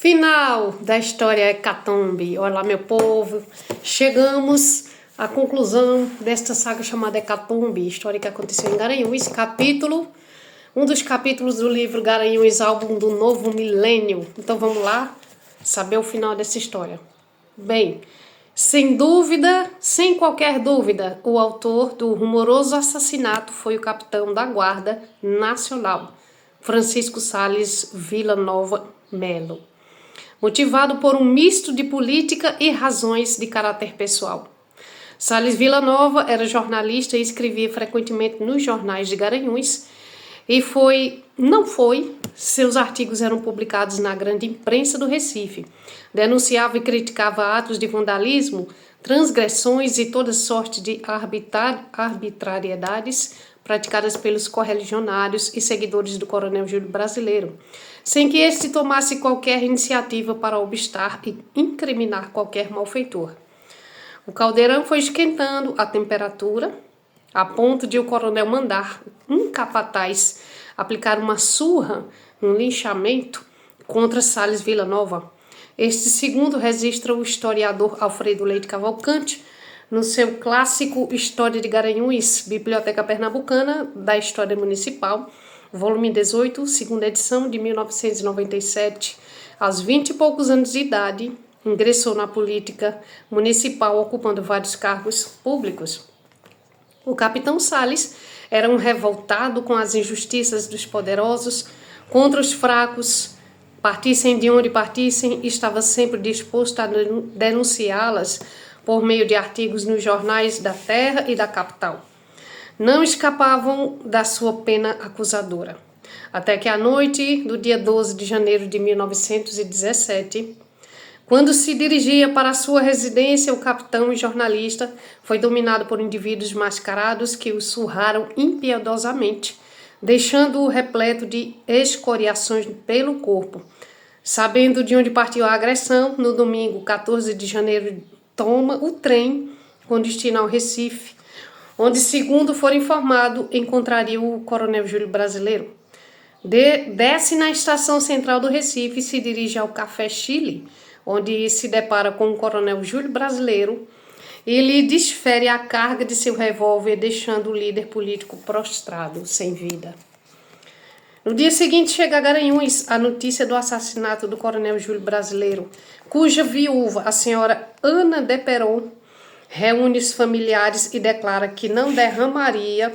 Final da história Hecatombe. Olá, meu povo. Chegamos à conclusão desta saga chamada Hecatombe, história que aconteceu em Garanhuns, um dos capítulos do livro Garanhuns, álbum do novo milênio. Então vamos lá saber o final dessa história. Bem, sem dúvida, sem qualquer dúvida, o autor do rumoroso assassinato foi o capitão da Guarda Nacional, Francisco Sales Villanova Melo, motivado por um misto de política e razões de caráter pessoal. Sales Villanova era jornalista e escrevia frequentemente nos jornais de Garanhuns seus artigos eram publicados na grande imprensa do Recife. Denunciava e criticava atos de vandalismo, transgressões e toda sorte de arbitrariedades praticadas pelos correligionários e seguidores do Coronel Júlio Brasileiro, sem que este tomasse qualquer iniciativa para obstar e incriminar qualquer malfeitor. O caldeirão foi esquentando a temperatura, a ponto de o coronel mandar um capataz aplicar uma surra, um linchamento contra Sales Villanova. Este segundo registra o historiador Alfredo Leite Cavalcante no seu clássico História de Garanhuns, Biblioteca Pernambucana da História Municipal, volume 18, segunda edição de 1997. Aos 20 e poucos anos de idade, ingressou na política municipal, ocupando vários cargos públicos. O capitão Sales era um revoltado com as injustiças dos poderosos, contra os fracos, partissem de onde partissem, estava sempre disposto a denunciá-las por meio de artigos nos jornais da terra e da capital. Não escapavam da sua pena acusadora. Até que à noite do dia 12 de janeiro de 1917, quando se dirigia para a sua residência, o capitão e jornalista foi dominado por indivíduos mascarados que o surraram impiedosamente, deixando-o repleto de escoriações pelo corpo. Sabendo de onde partiu a agressão, no domingo 14 de janeiro toma o trem com destino ao Recife, onde, segundo for informado, encontraria o Coronel Júlio Brasileiro. Desce na estação central do Recife e se dirige ao Café Chile, onde se depara com o Coronel Júlio Brasileiro e lhe desfere a carga de seu revólver, deixando o líder político prostrado, sem vida. No dia seguinte chega a Garanhuns a notícia do assassinato do Coronel Júlio Brasileiro, cuja viúva, a senhora Ana de Peron, reúne os familiares e declara que não derramaria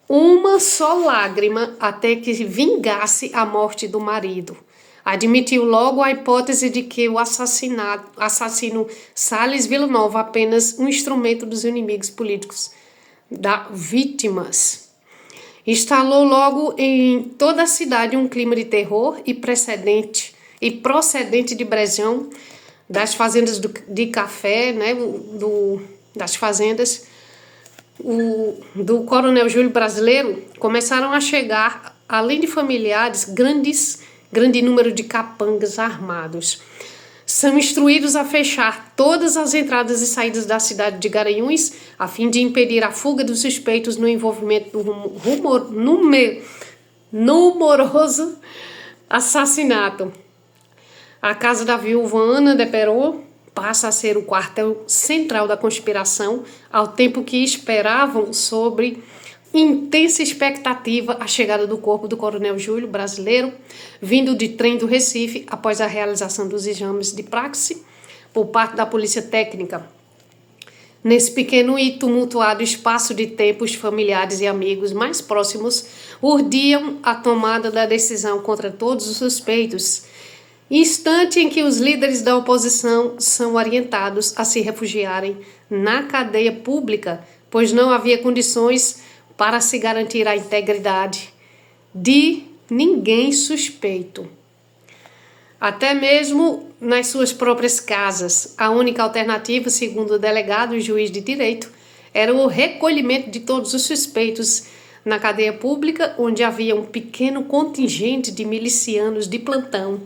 uma só lágrima até que vingasse a morte do marido. Admitiu logo a hipótese de que o assassino Sales Villanova apenas um instrumento dos inimigos políticos das vítimas. Instalou logo em toda a cidade um clima de terror e procedente de Brejão, das fazendas de café, das fazendas do Coronel Júlio Brasileiro, começaram a chegar, além de familiares, grande número de capangas armados. São instruídos a fechar todas as entradas e saídas da cidade de Garanhuns, a fim de impedir a fuga dos suspeitos no envolvimento do rumoroso assassinato. A casa da viúva Ana de Peron passa a ser o quartel central da conspiração, ao tempo que esperavam sobre intensa expectativa a chegada do corpo do Coronel Júlio Brasileiro, vindo de trem do Recife após a realização dos exames de praxe por parte da Polícia Técnica. Nesse pequeno e tumultuado espaço de tempo, os familiares e amigos mais próximos urdiam a tomada da decisão contra todos os suspeitos, instante em que os líderes da oposição são orientados a se refugiarem na cadeia pública, pois não havia condições para se garantir a integridade de ninguém suspeito. Até mesmo nas suas próprias casas, a única alternativa, segundo o delegado e juiz de direito, era o recolhimento de todos os suspeitos na cadeia pública, onde havia um pequeno contingente de milicianos de plantão,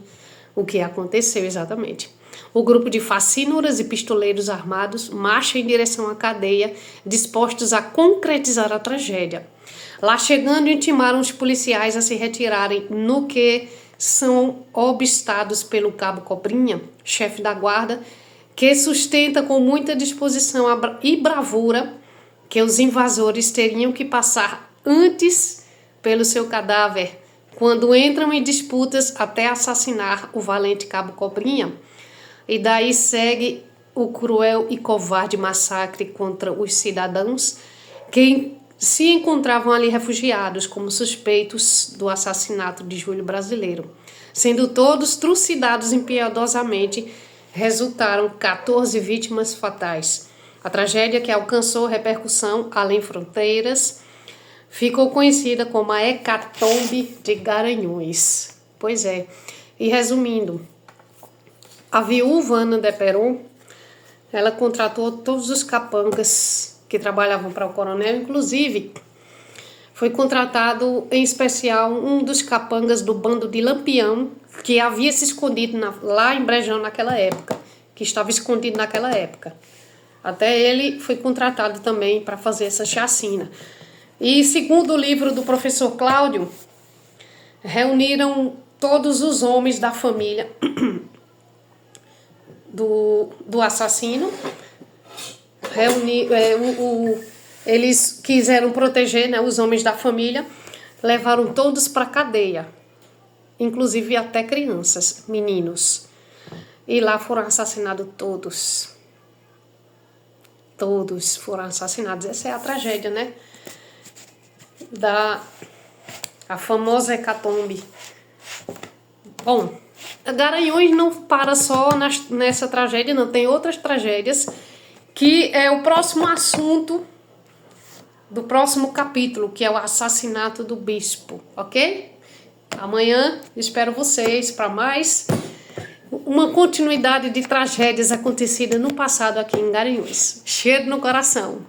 o que aconteceu exatamente. O grupo de facínoras e pistoleiros armados marcha em direção à cadeia, dispostos a concretizar a tragédia. Lá chegando, intimaram os policiais a se retirarem no que são obstados pelo cabo Cobrinha, chefe da guarda, que sustenta com muita disposição e bravura que os invasores teriam que passar antes pelo seu cadáver, quando entram em disputas até assassinar o valente cabo Cobrinha. E daí segue o cruel e covarde massacre contra os cidadãos que se encontravam ali refugiados como suspeitos do assassinato de Júlio Brasileiro. Sendo todos trucidados impiedosamente, resultaram 14 vítimas fatais. A tragédia, que alcançou repercussão além fronteiras, ficou conhecida como a Hecatombe de Garanhuns. Pois é, e resumindo, a viúva Ana de Peron, ela contratou todos os capangas que trabalhavam para o coronel, inclusive foi contratado em especial um dos capangas do bando de Lampião, que havia se escondido lá em Brejão naquela época, que estava escondido naquela época. Até ele foi contratado também para fazer essa chacina. E segundo o livro do professor Cláudio, reuniram todos os homens da família do assassino. Eles quiseram proteger, né, os homens da família, levaram todos para a cadeia, inclusive até crianças, meninos. E lá foram assassinados todos. Todos foram assassinados. Essa é a tragédia, né? A famosa Hecatombe. Bom, Garanhuns não para só nessa tragédia, não. Tem outras tragédias que é o próximo assunto do próximo capítulo, que é o assassinato do bispo, ok? Amanhã espero vocês para mais uma continuidade de tragédias acontecidas no passado aqui em Garanhuns. Cheiro no coração.